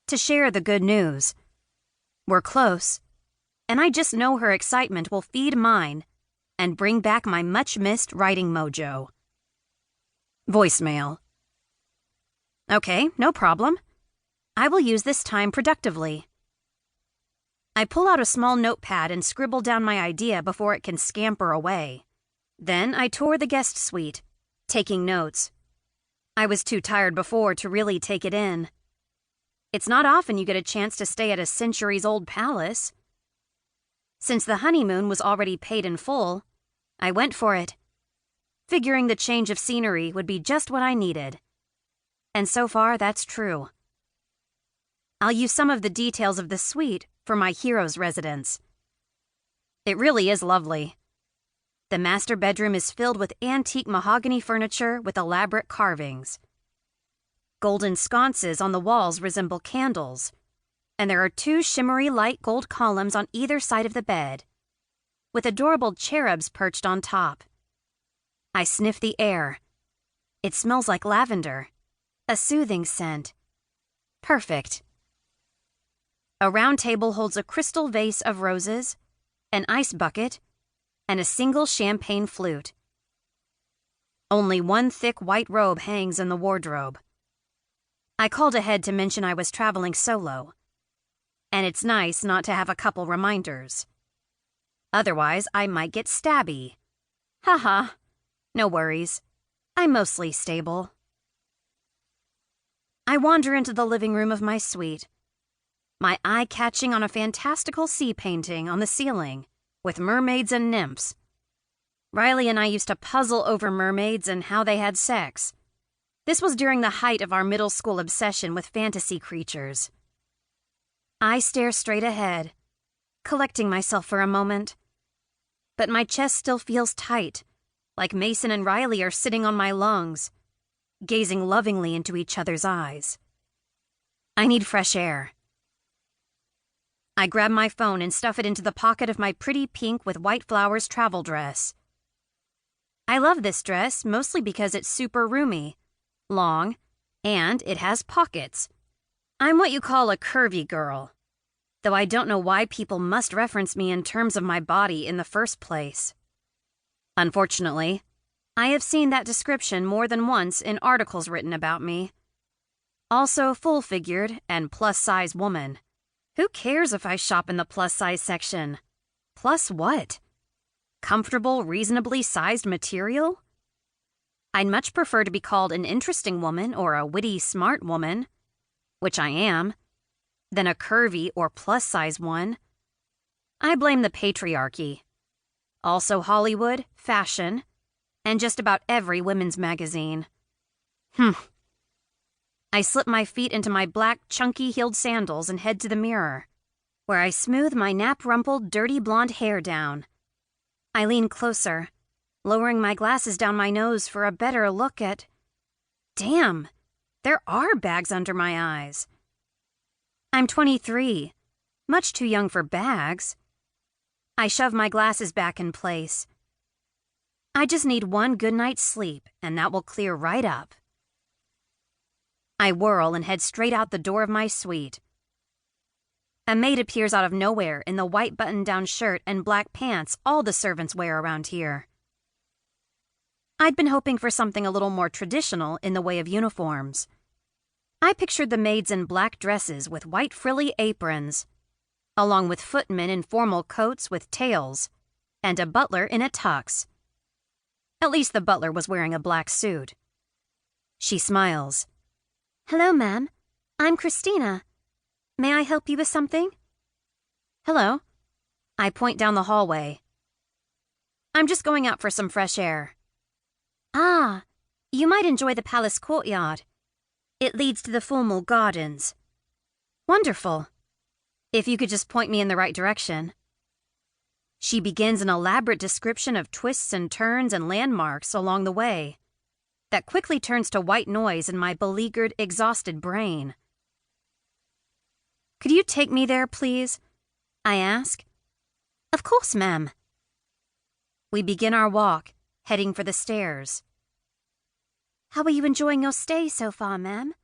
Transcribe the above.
to share the good news. We're close, and I just know her excitement will feed mine and bring back my much-missed writing mojo. Voicemail. Okay, no problem. I will use this time productively. I pull out a small notepad and scribble down my idea before it can scamper away. Then I tour the guest suite, taking notes. I was too tired before to really take it in. It's not often you get a chance to stay at a centuries-old palace. Since the honeymoon was already paid in full, I went for it, figuring the change of scenery would be just what I needed. And so far, that's true. I'll use some of the details of the suite for my hero's residence. It really is lovely. The master bedroom is filled with antique mahogany furniture with elaborate carvings. Golden sconces on the walls resemble candles, and there are 2 shimmery light gold columns on either side of the bed, with adorable cherubs perched on top. I sniff the air. It smells like lavender, a soothing scent. Perfect. A round table holds a crystal vase of roses, an ice bucket, and a single champagne flute. Only one thick white robe hangs in the wardrobe. I called ahead to mention I was traveling solo, and it's nice not to have a couple reminders. Otherwise, I might get stabby. Haha, no worries. I'm mostly stable. I wander into the living room of my suite, my eye catching on a fantastical sea painting on the ceiling with mermaids and nymphs. Riley and I used to puzzle over mermaids and how they had sex. This was during the height of our middle school obsession with fantasy creatures. I stare straight ahead, collecting myself for a moment. But my chest still feels tight, like Mason and Riley are sitting on my lungs, gazing lovingly into each other's eyes. I need fresh air. I grab my phone and stuff it into the pocket of my pretty pink with white flowers travel dress. I love this dress mostly because it's super roomy, long, and it has pockets. I'm what you call a curvy girl, though I don't know why people must reference me in terms of my body in the first place. Unfortunately, I have seen that description more than once in articles written about me. Also full-figured and plus-size woman. Who cares if I shop in the plus-size section? Plus what? Comfortable, reasonably sized material? I'd much prefer to be called an interesting woman or a witty, smart woman, which I am, than a curvy or plus-size one. I blame the patriarchy. Also Hollywood, fashion, and just about every women's magazine. I slip my feet into my black, chunky-heeled sandals and head to the mirror, where I smooth my nap-rumpled, dirty blonde hair down. I lean closer, lowering my glasses down my nose for a better look at... Damn, there are bags under my eyes. I'm 23, much too young for bags. I shove my glasses back in place. I just need one good night's sleep, and that will clear right up. I whirl and head straight out the door of my suite. A maid appears out of nowhere in the white button-down shirt and black pants all the servants wear around here. I'd been hoping for something a little more traditional in the way of uniforms. I pictured the maids in black dresses with white frilly aprons, along with footmen in formal coats with tails, and a butler in a tux. At least the butler was wearing a black suit. She smiles. "Hello, ma'am. I'm Christina. May I help you with something?" "Hello." I point down the hallway. "I'm just going out for some fresh air." "Ah, you might enjoy the palace courtyard. It leads to the formal gardens." "Wonderful. If you could just point me in the right direction." She begins an elaborate description of twists and turns and landmarks along the way that quickly turns to white noise in my beleaguered, exhausted brain. "Could you take me there, please?" I ask. "Of course, ma'am." We begin our walk, heading for the stairs. "How are you enjoying your stay so far, ma'am?"